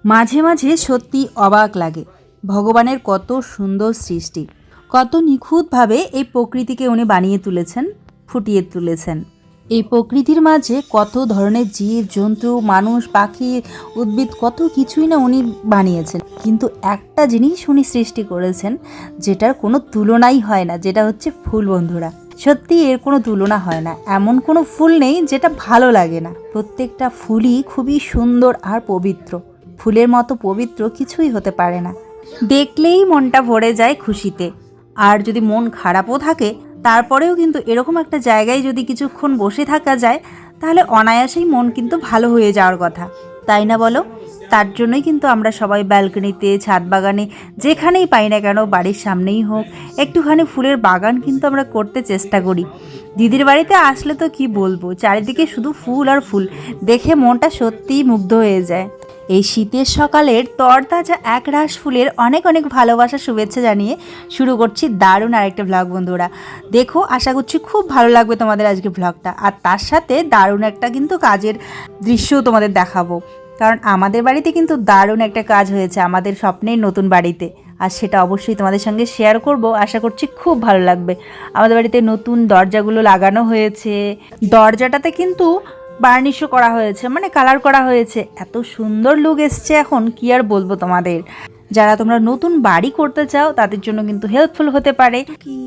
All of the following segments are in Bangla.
মাঝে মাঝে সত্যি অবাক লাগে, ভগবানের কত সুন্দর সৃষ্টি, কত নিখুঁতভাবে এই প্রকৃতিকে উনি বানিয়ে তুলেছেন, ফুটিয়ে তুলেছেন। এই প্রকৃতির মাঝে কত ধরনের জীব জন্তু, মানুষ, পাখি, উদ্ভিদ, কত কিছুই না উনি বানিয়েছেন। কিন্তু একটা জিনিস উনি সৃষ্টি করেছেন যেটার কোনো তুলনাই হয় না, যেটা হচ্ছে ফুল। বন্ধুরা, সত্যি এর কোনো তুলনা হয় না। এমন কোনো ফুল নেই যেটা ভালো লাগে না। প্রত্যেকটা ফুলই খুবই সুন্দর আর পবিত্র। ফুলের মতো পবিত্র কিছুই হতে পারে না। দেখলেই মনটা ভরে যায় খুশিতে। আর যদি মন খারাপও থাকে, তারপরেও কিন্তু এরকম একটা জায়গায় যদি কিছুক্ষণ বসে থাকা যায়, তাহলে অনায়াসেই মন কিন্তু ভালো হয়ে যাওয়ার কথা, তাই না বলো? তার জন্যই কিন্তু আমরা সবাই ব্যালকনিতে, ছাদ বাগানে, যেখানেই পাই না কেন, বাড়ির সামনেই হোক, একটুখানি ফুলের বাগান কিন্তু আমরা করতে চেষ্টা করি। দিদির বাড়িতে আসলে তো কি বলবো, চারিদিকে শুধু ফুল আর ফুল, দেখে মনটা সত্যিই মুগ্ধ হয়ে যায়। এই শীতের সকালের তরতাজা একরাশ ফুলের অনেক অনেক ভালোবাসা, শুভেচ্ছা জানিয়ে শুরু করছি দারুণ আরেকটা ব্লগ। বন্ধুরা দেখো, আশা করছি খুব ভালো লাগবে তোমাদের আজকে ব্লগটা। আর তার সাথে দারুণ একটা কিন্তু কাজের দৃশ্যও তোমাদের দেখাবো, কারণ আমাদের বাড়িতে কিন্তু দারুণ একটা কাজ হয়েছে, আমাদের স্বপ্নের নতুন বাড়িতে। আর সেটা অবশ্যই তোমাদের সঙ্গে শেয়ার করব, আশা করছি খুব ভালো লাগবে। আমাদের বাড়িতে নতুন দরজাগুলো লাগানো হয়েছে, দরজাটাতে কিন্তু বার্নিশও করা হয়েছে, মানে কালার করা হয়েছে। এত সুন্দর লুক এসছে এখন, কি আর বলবো তোমাদের। যারা তোমরা নতুন বাড়ি করতে চাও তাদের জন্য কিন্তু হেল্পফুল হতে পারে। কি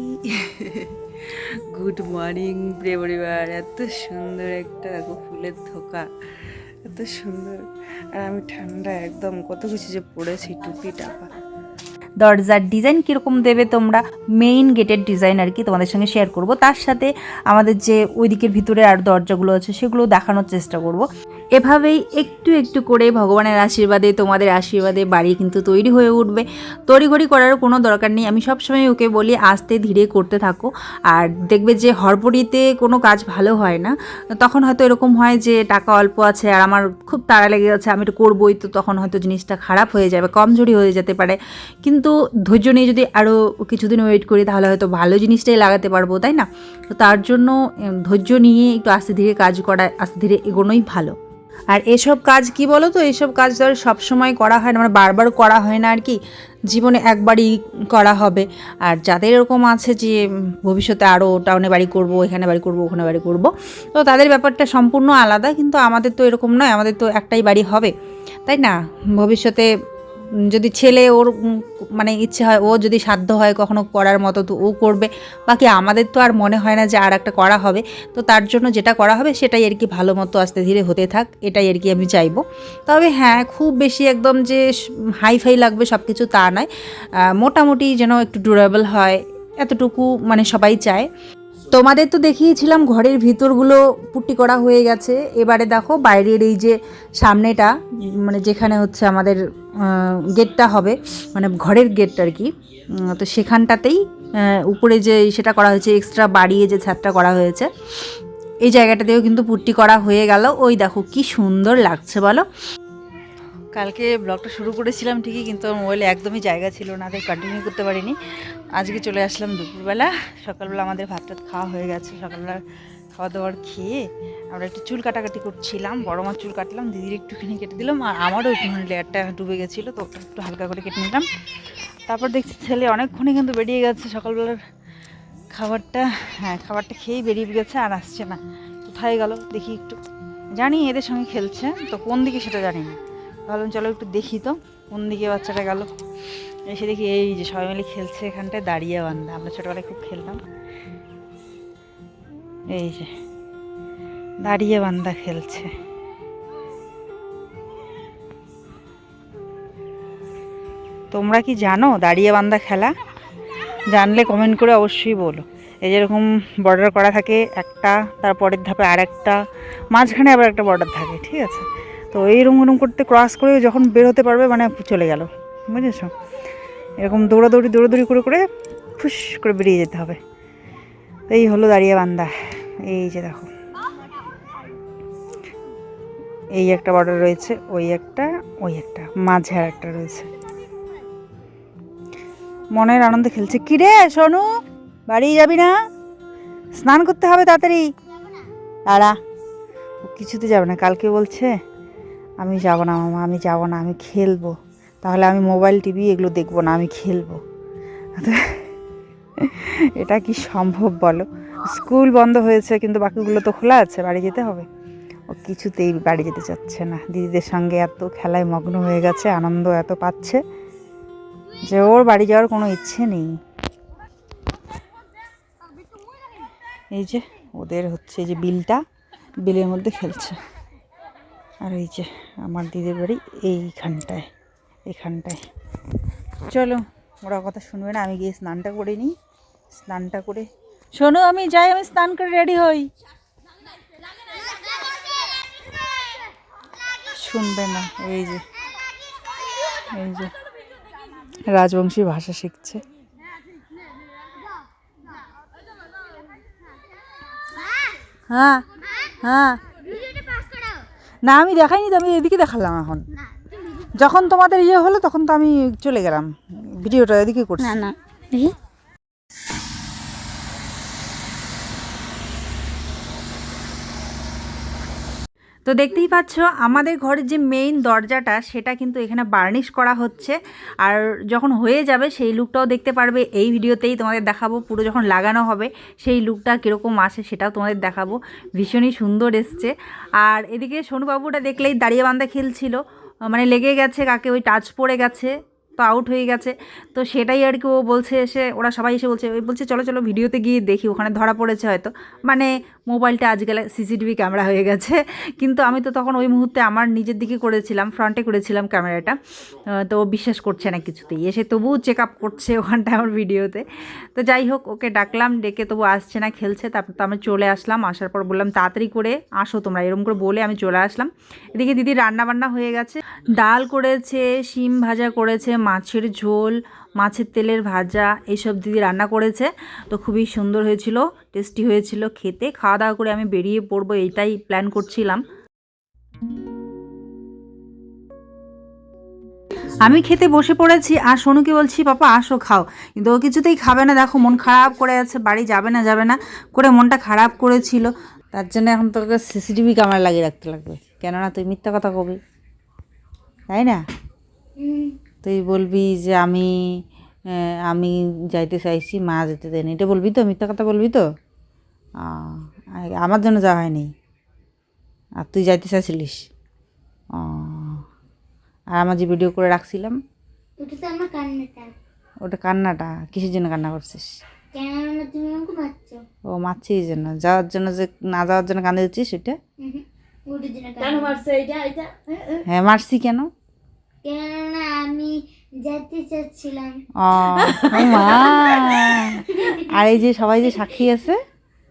গুড মর্নিং প্রিয় পরিবার। এত সুন্দর একটা দেখো ফুলের থোকা, এত সুন্দর। আর আমি ঠান্ডা একদম, কত কিছু যে পড়েছি, টুপি টাপা। দরজার ডিজাইন কীরকম দেবে তোমরা, মেইন গেটের ডিজাইন আর কি তোমাদের সঙ্গে শেয়ার করব। তার সাথে আমাদের যে ওই দিকের ভিতরে আর দরজাগুলো আছে সেগুলো দেখানোর চেষ্টা করব। এভাবেই একটু একটু করে ভগবানের আশীর্বাদে, তোমাদের আশীর্বাদে বাড়ি কিন্তু তৈরি হয়ে উঠবে। তড়িঘড়ি করারও কোনো দরকার নেই। আমি সবসময় ওকে বলি আস্তে ধীরে করতে থাকো। আর দেখবে যে হড়বড়িতে কোনো কাজ ভালো হয় না। তখন হয়তো এরকম হয় যে টাকা অল্প আছে আর আমার খুব তাড়া লেগে যাচ্ছে, আমি এটা করবোই, তো তখন হয়তো জিনিসটা খারাপ হয়ে যাবে, কমজোরি হয়ে যেতে পারে। কিন্তু ধৈর্য নিয়ে যদি আরও কিছুদিন ওয়েট করি, তাহলে হয়তো ভালো জিনিসটাই লাগাতে পারবো, তাই না? তো তার জন্য ধৈর্য নিয়ে একটু আস্তে ধীরে কাজ করা, আস্তে ধীরে এগোনোই ভালো। আর এসব কাজ কি বলো তো, এইসব কাজ ধর সবসময় করা হয় না, মানে বারবার করা হয় না আর কি, জীবনে একবারই করা হবে। আর যাদের এরকম আছে যে ভবিষ্যতে আরও টাউনে বাড়ি করব, এখানে বাড়ি করব, ওখানে বাড়ি করব, তো তাদের ব্যাপারটা সম্পূর্ণ আলাদা। কিন্তু আমাদের তো এরকম নয়, আমাদের তো একটাই বাড়ি হবে, তাই না? ভবিষ্যতে যদি ছেলে ওর মানে ইচ্ছে হয়, ও যদি সাধ্য হয় কখনো করার মতো, তো ও করবে। বাকি আমাদের তো আর মনে হয় না যে আর একটা করা হবে। তো তার জন্য যেটা করা হবে সেটাই আর কি ভালো মতো আস্তে ধীরে হতে থাক, এটাই আর কি আমি চাইবো। তবে হ্যাঁ, খুব বেশি একদম যে হাইফাই লাগবে সব কিছু তা নয়, মোটামুটি যেন একটু ডিউরেবল হয়, এতটুকু মানে সবাই চায়। তোমাদের তো দেখিয়েছিলাম ঘরের ভিতরগুলো পুট্টি করা হয়ে গেছে। এবারে দেখো বাইরের এই যে সামনেটা, মানে যেখানে হচ্ছে আমাদের গেটটা হবে, মানে ঘরের গেট আর কি, তো সেখানটাতেই উপরে যে সেটা করা হয়েছে, এক্সট্রা বাড়িয়ে যে ছাদটা করা হয়েছে, এই জায়গাটাতেও কিন্তু পুট্টি করা হয়ে গেল। ওই দেখো কি সুন্দর লাগছে বলো। কালকে ব্লগটা শুরু করেছিলাম ঠিকই, কিন্তু আমার মোবাইলে একদমই জায়গা ছিল না, তাই কন্টিনিউ করতে পারিনি। আজকে চলে আসলাম দুপুরবেলা। সকালবেলা আমাদের ভাত টাত খাওয়া হয়ে গেছে, সকালবেলা খাওয়া দাওয়ার খেয়ে আমরা একটু চুল কাটাকাটি করছিলাম। বড় মার চুল কাটলাম, দিদির একটুখানি কেটে দিলাম, আর আমারও একটুখানি লেয়ারটা ডুবে গেছিলো, তো ওটা একটু হালকা করে কেটে নিলাম। তারপর দেখছি ছেলে অনেকক্ষণই কিন্তু বেরিয়ে গেছে সকালবেলার খাবারটা, হ্যাঁ খাবারটা খেয়েই বেরিয়ে গেছে, আর আসছে না। কোথায় গেল দেখি একটু, জানি এদের সঙ্গে খেলছে, তো কোন দিকে সেটা জানি না। ভাবলাম চলো একটু দেখি তো কোন দিকে বাচ্চাটা গেল। এসে দেখি এই যে সবাই মিলে খেলছে এখানটায় দাঁড়িয়ে বান্ধা, আমরা ছোটোবেলায় খুব খেলতাম। এই যে দাঁড়িয়ে বান্ধা খেলছে। তোমরা কি জানো দাঁড়িয়ে বান্ধা খেলা? জানলে কমেন্ট করে অবশ্যই বলো। এই যেরকম বর্ডার করা থাকে একটা, তারপরের ধাপে আর একটা, মাঝখানে আবার একটা বর্ডার থাকে, ঠিক আছে? তো এইরকম এরকম করতে ক্রস করে যখন বের হতে পারবে, মানে চলে গেল, বুঝেছো? এরকম দৌড়াদৌড়ি করে করে ফুস করে বেরিয়ে যেতে হবে। এই হলো দাঁড়িয়ে বান্ধা। এই যে দেখো, এই একটা বর্ডার রয়েছে, ওই একটা, ওই একটা, মাঝে আর একটা রয়েছে। মনের আনন্দে খেলছে। কিরে সোনু, বাড়ি যাবি না? স্নান করতে হবে তাড়াতাড়ি। দাঁড়া, ও কিছুতে যাবে না। কালকে বলছে আমি যাব না মামা, আমি যাব না, আমি খেলবো। তাহলে আমি মোবাইল টিভি এগুলো দেখবো না, আমি খেলবো। এটা কি সম্ভব বলো? স্কুল বন্ধ হয়েছে কিন্তু বাকিগুলো তো খোলা আছে, বাড়ি যেতে হবে। ও কিছুতেই বাড়ি যেতে চাচ্ছে না, দিদিদের সঙ্গে এত খেলায় মগ্ন হয়ে গেছে, আনন্দ এত পাচ্ছে যে ওর বাড়ি যাওয়ার কোনো ইচ্ছে নেই। এই যে ওদের হচ্ছে যে বিলটা, বিলের মধ্যে খেলছে। আর এই যে আমার দিদির বাড়ি এইখানটায়, এখানটায়। চলো, ওরা কথা শুনবে না, আমি গিয়ে স্নানটা করে নিই। স্নানটা করে শোনো, আমি যাই, আমি স্নান করে রেডি হই। শুনবে না। এই যে রাজবংশী ভাষা শিখছে। হ্যাঁ হ্যাঁ, না আমি দেখাইনি তো, আমি এদিকে দেখালাম। এখন যখন তোমাদের ইয়ে হলো তখন তো আমি চলে গেলাম, ভিডিওটা এদিকে করছি। না দেখি। তো দেখতেই পাচ্ছ আমাদের ঘরের যে মেইন দরজাটা সেটা কিন্তু এখানে বার্নিশ করা হচ্ছে। আর যখন হয়ে যাবে সেই লুকটাও দেখতে পারবে এই ভিডিওতেই, তোমাদের দেখাবো। পুরো যখন লাগানো হবে সেই লুকটা কীরকম আসে সেটাও তোমাদের দেখাবো। ভীষণই সুন্দর এসছে। আর এদিকে সোনুবাবুটা দেখলেই দাঁড়িয়ে বান্ধা খেলছিল, মানে লেগে গেছে কাকে, ওই টাচ পড়ে গেছে, তো আউট হয়ে গেছে। তো সেটাই আর কি ও বলছে, এসে ওরা সবাই এসে বলছে, ওই বলছে চলো চলো ভিডিওতে গিয়ে দেখি, ওখানে ধরা পড়েছে হয়তো। মানে মোবাইলটা আজকাল সিসিটিভি ক্যামেরা হয়ে গেছে। কিন্তু আমি তো তখন ওই মুহূর্তে আমার নিজের দিকে করেছিলাম, ফ্রন্টে করেছিলাম ক্যামেরাটা। তো ও বিশ্বাস করছে না কিছুতেই, এসে তবুও চেক আপ করছে ওখানটায় আমার ভিডিওতে। তো যাই হোক, ওকে ডাকলাম, ডেকে তবু আসছে না, খেলছে। তারপর তো আমি চলে আসলাম, আসার পর বললাম তাড়াতাড়ি করে আসো তোমরা, এরকম করে বলে আমি চলে আসলাম। এদিকে দিদি রান্না বান্না হয়ে গেছে, ডাল করেছে, শিম ভাজা করেছে, মাছের ঝোল, মাছের তেলের ভাজা, এইসব দিদি রান্না করেছে। তো খুবই সুন্দর হয়েছিল, টেস্টি হয়েছিল খেতে। খাওয়া দাওয়া করে আমি বেরিয়ে পড়বো, এইটাই প্ল্যান করছিলাম। আমি খেতে বসে পড়েছি, আর সোনুকে বলছি পাপা আসো খাও, কিন্তু ও কিছুতেই খাবে না। দেখো মন খারাপ করে আছে, বাড়ি যাবে না করে মনটা খারাপ করেছিল। তার জন্য এখন তোকে সিসিটিভি ক্যামেরা লাগিয়ে রাখতে লাগবে, কেননা তুই মিথ্যা কথা কবি, তাই না? তুই বলবি যে আমি যাইতে চাইছি, মা যেতে দেয়নি, এটা বলবি তো? মিথ্যা কথা বলবি তো? আমার জন্য যাওয়া হয়নি, আর তুই যাইতে চাইছিলিস। আর আমার যে ভিডিও করে রাখছিলাম, ওটা তো আমার কান্নাটা। ওটা কান্নাটা কিসের জন্য কান্না করছিস? কেননা তুমি আমাকে মারছো। ও মারছি এই জন্য, যাওয়ার জন্য, যে না যাওয়ার জন্য কান্দে দিচ্ছিস সেটা? ওটার জন্য কেন মারছো? এটা হ্যাঁ মারছি কেন? কেননা আমি যেতে চাচ্ছিলাম। ও মা। আর এই যে সবাই যে সাক্ষী আছে,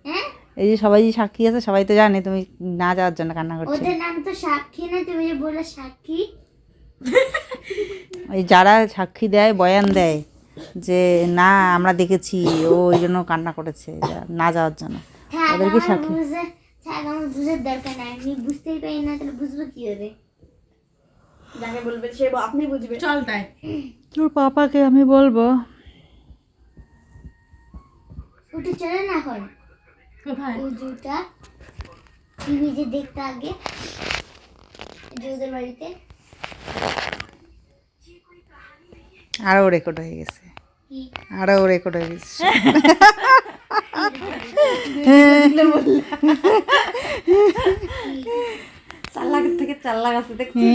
হ্যাঁ, এই যে সবাই যে সাক্ষী আছে, সবাই তো জানে তুমি না যাওয়ার জন্য কান্না করছো। ওদের নাম তো সাক্ষী না, তুমি যে বলে সাক্ষী। ওই যারা সাক্ষী দেয়, বয়ান দেয় যে না আমরা দেখেছি, ও ওই জন্য কান্না করেছে না যাওয়ার জন্য, ওদেরকে সাক্ষী। আমার বুঝার দরকার নাই, আমি বুঝতেই পারি না, তাহলে বুঝবো কি হবে? যাকে বলবে সে আপনি বুঝবে। চল তাই, তোর পাপাকে আমি বলবো। উঠে চলে না এখন। কোথায়? ওই জুটা টিভি যে দেখতে আগে, ওদের বাড়িতে। আরও রেকর্ড হয়ে গেছে, আরও রেকর্ড হয়ে গেছে। চাল্লাকের থেকে চাল্লাক আছে দেখছি।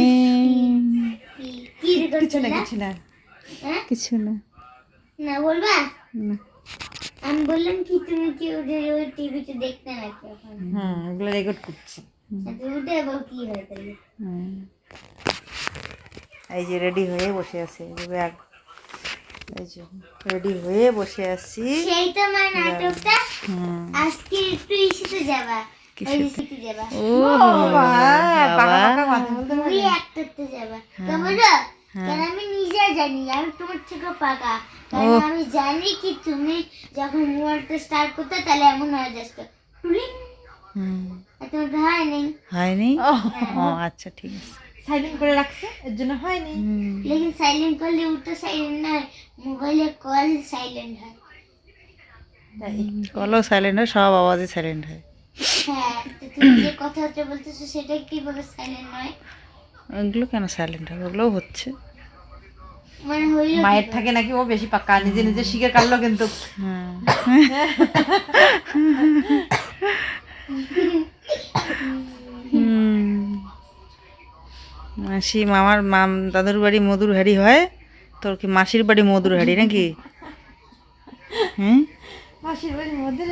কি রেকর্ড? কিছু না, কিছু না, কিছু না। না বলবা? না। আমি বললাম কি তুমি কি ওই টিভিতে দেখতে নাকি এখন? এগুলো রেকর্ড করছি। তুমি উঠে এবার কি হয় তাহলে? এই যে রেডি হয়ে বসে আছে ব্যাগ, এই যে রেডি হয়ে বসে আছি। সেই তো আমার নাটকটা। আজকে একটু ইসিতে যাবা, ওই ইসিতে যাবা। ও বাবা, ওই একটাতে যাবা। তোমরা কেন আমি নিজে জানি, আমি তোমার থেকে পাকা। কারণ আমি জানি কি তুমি যখন মোবাইলটা স্টার্ট করতে তাহলে এমন হয়ে যাচ্ছে। আর তোমার হয়নি? হয়নি? ও আচ্ছা ঠিক আছে। সাইলেন্ট করে রাখছে, এর জন্য হয়নি। लेकिन साइलेंट করলে উল্টো সাইলেন্ট না, মোবাইলে কল সাইলেন্ট হয়। কলও সাইলেন্ট হয়, সব আওয়াজই সাইলেন্ট হয়। হ্যাঁ, তো তুমি যে কথা বলতেছো সেটা কিভাবে সাইলেন্ট হয়? ওগুলো কেন সাইলেন্ট হবে, ওগুলোও হচ্ছে। মানে হইলো মায়ের থাকে নাকি ও বেশি পাক্কা, নিজে নিজে শিখে কাটলো কিন্তু। হ্যাঁ মাসি মামার দাদুর বাড়ি মধুর হাড়ি হয়, তোর কি মাসির বাড়ি মধুর হাড়ি নাকি? হ্যাঁ মাসির বাড়ির মধ্যে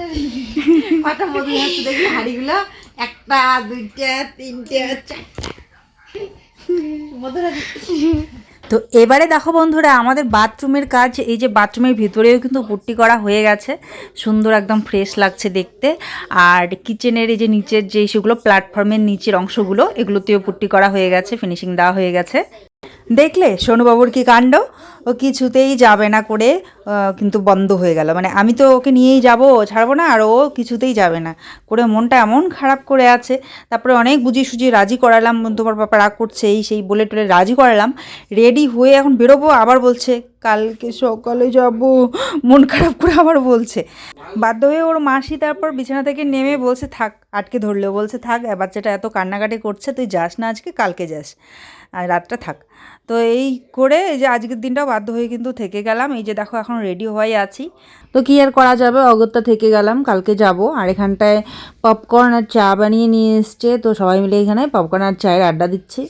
কটা মধু আছে দেখি হাড়িগুলো, 1টা 2টা 3টে 4টে মধুর হাড়ি। তো এবারে দেখো বন্ধুরা, আমাদের বাথরুমের কাজ, এই যে বাথরুমের ভিতরেও কিন্তু পুট্টি করা হয়ে গেছে, সুন্দর একদম ফ্রেশ লাগছে দেখতে। আর কিচেনের এই যে নিচের যে সেগুলো প্ল্যাটফর্মের নিচের অংশগুলো, এগুলোতেও পুট্টি করা হয়ে গেছে, ফিনিশিং দেওয়া হয়ে গেছে। দেখলে সোনুবাবুর কি কাণ্ড, ও কিছুতেই যাবে না করে কিন্তু বন্ধ হয়ে গেল। মানে আমি তো ওকে নিয়েই যাব, ছাড়বো না, আর ও কিছুতেই যাবে না করে মনটা এমন খারাপ করে আছে। তারপরে অনেক বুঝিয়ে সুঝিয়ে রাজি করালাম, তোমার বাবা রাগ করছে এই সেই বলে টলে রাজি করালাম, রেডি হয়ে এখন বেরোবো, আবার বলছে কালকে সকালে যাব, মন খারাপ করে আবার বলছে। বাধ্য হয়ে ওর মাসি তারপর বিছানা থেকে নেমে বলছে থাক, আটকে ধরলেও বলছে থাক, বাচ্চাটা এত কান্নাকাটি করছে, তুই যাস না আজকে, কালকে যাস, আর রাতটা থাক। তো এই করে এই যে আজকের দিনটাও বাধ্য হয়ে কিন্তু থেকে গেলাম। এই যে দেখো এখন রেডি হয়ে আছি, তো কি আর করা যাবে, অগত্যা থেকে গেলাম, কালকে যাব। আর এখানটায় পপকর্ন আর চা বানিয়ে নিয়ে এসছে, তো সবাই মিলে এখানে পপকর্ন আর চায়ের আড্ডা দিচ্ছি।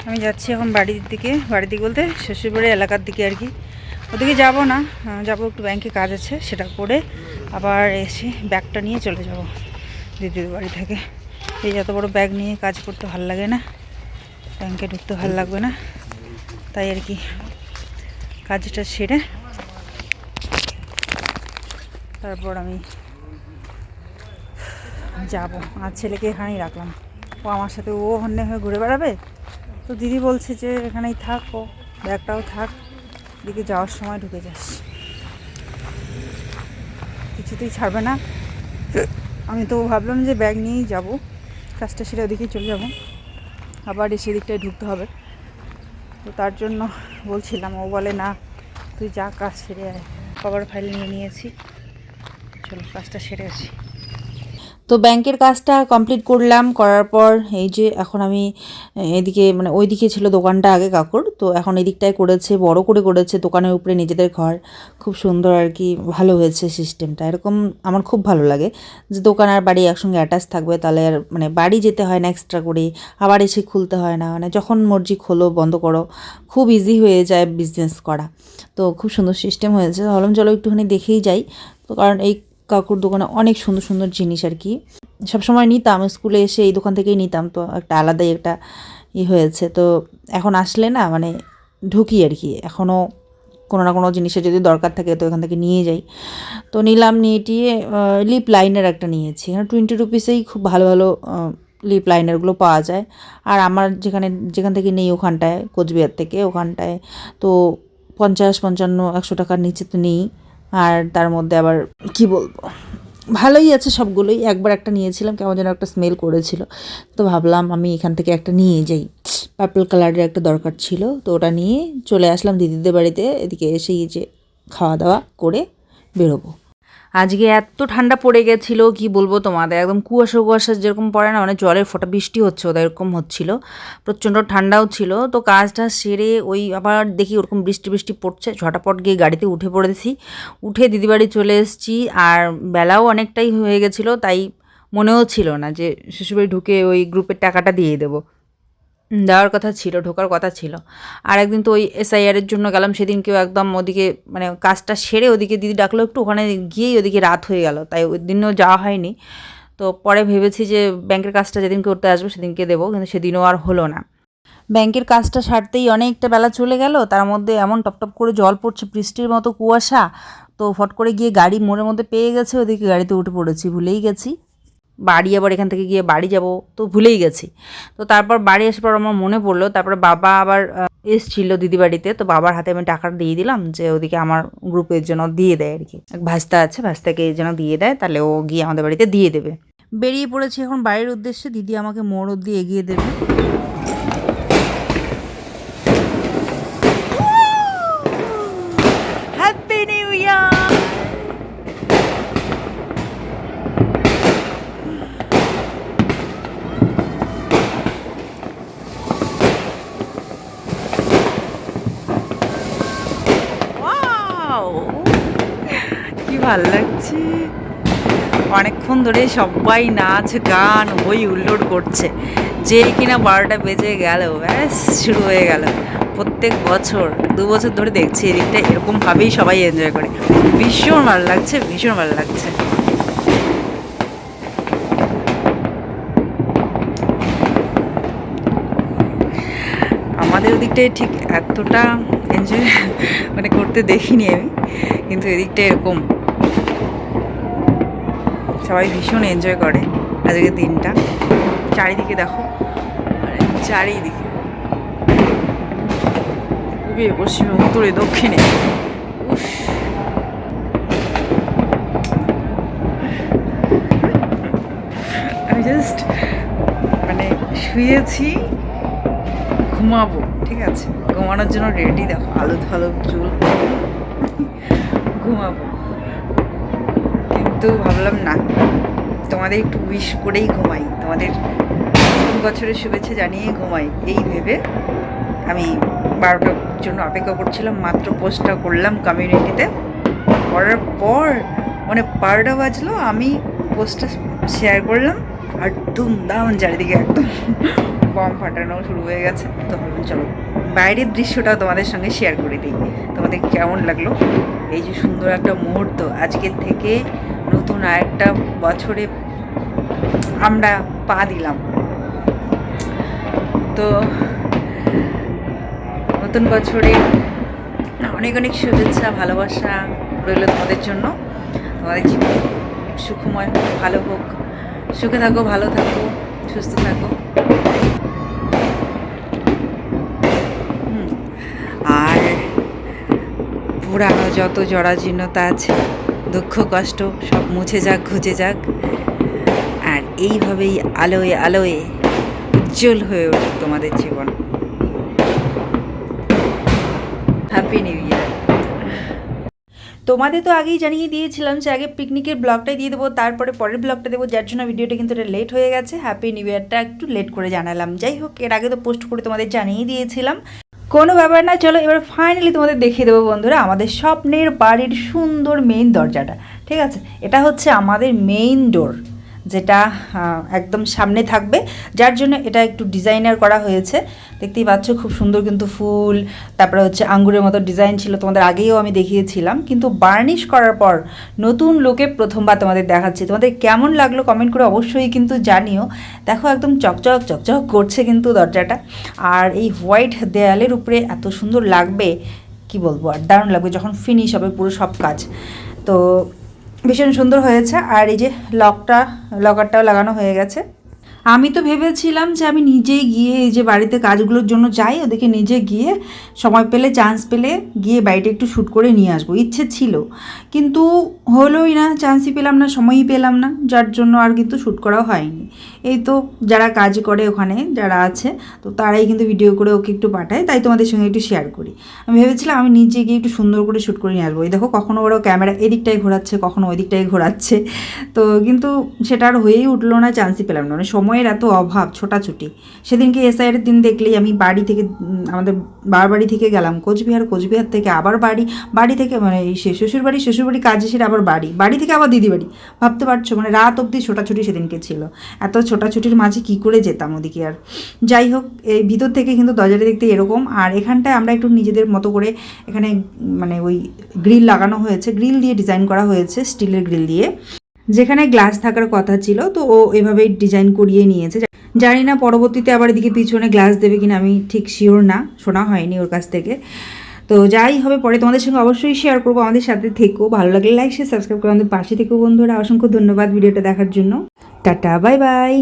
আমি যাচ্ছি এখন বাড়ির দিকে বলতে শ্বশুরবাড়ি এলাকার দিকে আর কি। ওদিকে যাব না, যাব একটু ব্যাংকে কাজ আছে, সেটা করে আবার এসে ব্যাগটা নিয়ে চলে যাব দিদির বাড়ি থেকে। এই এত বড় ব্যাগ নিয়ে কাজ করতে ভালো লাগে না, ব্যাংকে ঢুকতে ভালো লাগবে না, তাই আর কি কাজটা সেরে তারপর আমি যাব। আর ছেলেকে এখানেই রাখলাম, ও আমার সাথে ও হন্যে হয়ে ঘুরে বেড়াবে। তো দিদি বলছে যে এখানেই থাক, ও ব্যাগটাও থাক, দিকে যাওয়ার সময় ঢুকে যাস, কিছুতেই ছাড়বে না। আমি তো ভাবলাম যে ব্যাগ নিয়েই যাব, কাজটা সেরে ওদিকেই চলে যাব, আবার এসে দিকটায় ঢুকতে হবে। তো তার জন্য বলছিলাম, ও বলে না তুই যা, কাজ সেরে আয়। কভার ফাইল নিয়ে নিয়েছি, চলো কাজটা সেরে আসি। তো ব্যাংকের কাজটা কমপ্লিট করলাম, করার পর এই যে এখন আমি এদিকে, মানে ওইদিকে ছিল দোকানটা আগে কাকুর, তো এখন এদিকটায় করেছে, বড় করে করেছে, দোকানের উপরে নিজেদের ঘর, খুব সুন্দর আর কি, ভালো হয়েছে সিস্টেমটা। এরকম আমার খুব ভালো লাগে যে দোকান আর বাড়ি একসঙ্গে অ্যাটাচ থাকবে, তাহলে আর মানে বাড়ি যেতে হয় না এক্সট্রা করে, আবার এসে খুলতে হয় না, মানে যখন মর্জি খোলো বন্ধ করো, খুব ইজি হয়ে যায় বিজনেস করা। তো খুব সুন্দর সিস্টেম হয়েছে, ভাবলাম চলো একটুখানি দেখেই যাই। তো কারণ এই কাকুর দোকানে অনেক সুন্দর সুন্দর জিনিস আর কি, সবসময় নিতাম, স্কুলে এসে এই দোকান থেকেই নিতাম, তো একটা আলাদাই একটা হয়েছে। তো এখন আসলে না মানে ঢুকি আর কি, এখনও কোনো না কোনো জিনিসের যদি দরকার থাকে তো এখান থেকে নিয়ে যাই। তো নিলাম, নিয়ে টিয়ে লিপ লাইনার একটা নিয়েছি, এখানে 20 রুপিসেই খুব ভালো ভালো লিপ লাইনারগুলো পাওয়া যায়। আর আমার যেখান থেকে নেই ওখানটায়, কোচবিহার থেকে ওখানটায়, তো 50, 55, 100 টাকার নিচে তো নেই। আর তার মধ্যে আবার কি বলবো, ভালোই আছে সবগুলোই। একবার একটা নিয়েছিলাম, কেমন যেন একটা স্মেল করেছিল, তো ভাবলাম আমি এখান থেকে একটা নিয়ে যাই, পার্পল কালারের একটা দরকার ছিল, তো ওটা নিয়ে চলে আসলাম দিদিদের বাড়িতে। এদিকে এসেই যে খাওয়া দাওয়া করে বেরোবো। আজকে এত ঠান্ডা পড়ে গেছিলো কি বলবো তোমাদের, একদম কুয়াশা কুয়াশা যেরকম পড়ে না, মানে জলের ফোঁটা, বৃষ্টি হচ্ছে ওদের এরকম হচ্ছিলো, প্রচণ্ড ঠান্ডাও ছিল। তো কাজটা সেরে ওই আবার দেখি ওরকম বৃষ্টি বৃষ্টি পড়ছে, ঝটাপট গিয়ে গাড়িতে উঠে পড়েছি, উঠে দিদিবাড়ি চলে এসেছি। আর বেলাও অনেকটাই হয়ে গেছিলো, তাই মনেও ছিল না যে শ্বশুরবাড়ি ঢুকে ওই গ্রুপের টাকাটা দিয়ে দেবো, দেওয়ার কথা ছিল, ঢোকার কথা ছিল। আর একদিন তো ওই SIR-এর জন্য গেলাম, সেদিনকেও একদম ওদিকে মানে কাজটা সেরে ওদিকে দিদি ডাকলো একটু, ওখানে গিয়েই ওদিকে রাত হয়ে গেল, তাই ওই দিনও যাওয়া হয়নি। তো পরে ভেবেছি যে ব্যাংকের কাজটা যেদিন করতে আসবো সেদিনকে দেবো, কিন্তু সেদিনও আর হলো না। ব্যাংকের কাজটা সারতেই অনেকটা বেলা চলে গেল, তার মধ্যে এমন টপটপ করে জল পড়ছে, বৃষ্টির মতো কুয়াশা, তো ফট করে গিয়ে গাড়ি মোড়ের মধ্যে পেয়ে গেছে, ওদিকে গাড়িতে উঠে পড়েছি, ভুলেই গেছি বাড়ি, আবার এখান থেকে গিয়ে বাড়ি যাব তো ভুলেই গেছি। তো তারপর বাড়ি আসার পর আমার মনে পড়লো, তারপরে বাবা আবার এসছিল দিদি বাড়িতে, তো বাবার হাতে আমি টাকাটা দিয়ে দিলাম যে ওদিকে আমার গ্রুপের জন্য দিয়ে দেয় আর কি, এক ভাস্তা আছে, ভাস্তাকে যেন দিয়ে দেয়, তাহলে ও গিয়ে আমাদের বাড়িতে দিয়ে দেবে। বেরিয়ে পড়েছি এখন বাড়ির উদ্দেশ্যে, দিদি আমাকে মোড় অব্দি এগিয়ে দেবে। Happy new year. ভাল লাগছে। অনেকক্ষণ ধরে সবাই নাচ গান হই হুল্লোড় করছে, যে কিনা 12টা বেজে গেল ব্যাস শুরু হয়ে গেল। প্রত্যেক বছর 2 বছর ধরে দেখছি এদিকটা এরকমভাবেই সবাই এনজয় করে। ভীষণ ভালো লাগছে, ভীষণ ভালো লাগছে। আমাদের ওদিকটায় ঠিক এতটা এনজয় মানে করতে দেখিনি আমি, কিন্তু এদিকটা এরকম সবাই ভীষণ এনজয় করে আজকের দিনটা। চারিদিকে দেখো, মানে চারিদিকে পূবে পশ্চিমে উত্তরে দক্ষিণে, উফ, আমি জাস্ট মানে শুয়েছি, ঘুমাবো, ঠিক আছে, ঘুমানোর জন্য রেডি। দেখো আলো থালো চুল, ঘুমাবো। কিন্তু ভাবলাম না, তোমাদের একটু উইশ করেই ঘুমাই, তোমাদের নতুন বছরের শুভেচ্ছা জানিয়েই ঘুমাই, এই ভেবে আমি 12টার জন্য অপেক্ষা করছিলাম। মাত্র পোস্টটা করলাম কমিউনিটিতে, করার পর মানে 12টা বাজলো, আমি পোস্টটা শেয়ার করলাম আর ধুমধাম চারিদিকে একদম বম ফাটানো শুরু হয়ে গেছে। তো ভাবলাম চলো বাইরের দৃশ্যটাও তোমাদের সঙ্গে শেয়ার করে দিই, তোমাদের কেমন লাগলো। এই যে সুন্দর একটা মুহূর্ত, আজকের থেকে নতুন আরেকটা বছরে আমরা পা দিলাম। তো নতুন বছরে অনেক অনেক শুভেচ্ছা ভালোবাসা রইল তোমাদের জন্য। তোমাদের জীবন সুখময় হোক, ভালো হোক, সুখে থাকো, ভালো থাকো, সুস্থ থাকো। আর পুরানো যত জরাজীর্ণতা আছে, দুঃখ কষ্ট সব মুছে যাক, ঘুচে যাক, আর এইভাবেই আলোয় আলোয় উজ্জ্বল হয়ে উঠুক তোমাদের জীবন। Happy new year. তোমাদের তো আগেই জানিয়ে দিয়েছিলাম যে আগে পিকনিকের ব্লগটাই দিয়ে দেবো, তারপরে পরের ব্লগটা দেবো, যার জন্য ভিডিওটা কিন্তু এটা লেট হয়ে গেছে। হ্যাপি নিউ ইয়ারটা একটু লেট করে জানালাম। যাই হোক, এর আগে তো পোস্ট করে তোমাদের জানিয়ে দিয়েছিলাম, কোনো ব্যাপার না। চলো এবার ফাইনালি তোমাদের দেখিয়ে দেবো বন্ধুরা আমাদের স্বপ্নের বাড়ির সুন্দর মেইন দরজাটা। ঠিক আছে, এটা হচ্ছে আমাদের মেইন ডোর, যেটা একদম সামনে থাকবে, যার জন্য এটা একটু ডিজাইনার করা হয়েছে। দেখতেই পাচ্ছ খুব সুন্দর কিন্তু ফুল, তারপরে হচ্ছে আঙ্গুরের মতো ডিজাইন ছিল, তোমাদের আগেও আমি দেখিয়েছিলাম। কিন্তু বার্নিশ করার পর নতুন লুকে প্রথমবার তোমাদের দেখাচ্ছি। তোমাদের কেমন লাগলো কমেন্ট করে অবশ্যই কিন্তু জানিও। দেখো একদম চকচক চকচক করছে কিন্তু দরজাটা, আর এই হোয়াইট দেয়ালের উপরে এত সুন্দর লাগবে কি বলবো, আর দারুণ লাগবে যখন ফিনিশ হবে পুরো সব কাজ। তো ভীষণ সুন্দর হয়েছে। আর এই যে লকারটাও লাগানো হয়ে গেছে। আমি তো ভেবেছিলাম যে আমি নিজেই গিয়ে এই যে বাড়িতে কাজগুলোর জন্য যাই, ওদিকে নিজে গিয়ে সময় পেলে চান্স পেলে গিয়ে বাড়িটা একটু শ্যুট করে নিয়ে আসবো, ইচ্ছে ছিল, কিন্তু হলোই না, চান্সই পেলাম না, সময়ই পেলাম না, যার জন্য আর কিন্তু শ্যুট করাও হয়নি। এই তো যারা কাজ করে ওখানে যারা আছে, তো তারাই কিন্তু ভিডিও করে ওকে একটু পাঠায়, তাই তোমাদের সঙ্গে একটু শেয়ার করি। আমি ভেবেছিলাম আমি নিজে গিয়ে একটু সুন্দর করে শ্যুট করে নিয়ে আসবো। এই দেখো কখনো ওরাও ক্যামেরা এদিকটাই ঘোরাচ্ছে, কখনো ওই দিকটাই ঘোরাচ্ছে, তো কিন্তু সেটা আর হয়েই উঠলো না, চান্সই পেলাম না, মানে সময়ের এত অভাব, ছোটাছুটি। সেদিনকে এসআইয়ের দিন দেখলেই আমি বাড়ি থেকে আমাদের বাড়ি থেকে গেলাম কোচবিহার থেকে আবার বাড়ি থেকে মানে এই শ্বশুরবাড়ি কাজে সেটা আবার বাড়ি থেকে আবার দিদি বাড়ি, ভাবতে পারছো, মানে রাত অবধি ছোটাছুটি সেদিনকে ছিল। এত ছোটাছুটির মাঝে কি করে যেতাম ওদিকে। আর যাই হোক, এই ভিতর থেকে কিন্তু দরজাটা দেখতে এরকম। আর এখানটায় আমরা একটু নিজেদের মতো করে এখানে মানে ওই গ্রিল লাগানো হয়েছে, গ্রিল দিয়ে ডিজাইন করা হয়েছে, স্টিলের গ্রিল দিয়ে, যেখানে গ্লাস থাকার কথা ছিল, তো ও এভাবেই ডিজাইন করিয়ে নিয়েছে। জানি না পরবর্তীতে আবার এদিকে পিছনে গ্লাস দেবে কিনা, আমি ঠিক শিওর না, শোনা হয়নি ওর কাছ থেকে। তো যাই হবে পরে তোমাদের সঙ্গে অবশ্যই শেয়ার করবো। আমাদের সাথে থেকো, ভালো লাগলে লাইক শেয়ার সাবস্ক্রাইব করে আমাদের পাশে থেকো বন্ধুরা। অসংখ্য ধন্যবাদ ভিডিওটা দেখার জন্য। Tata, bye bye.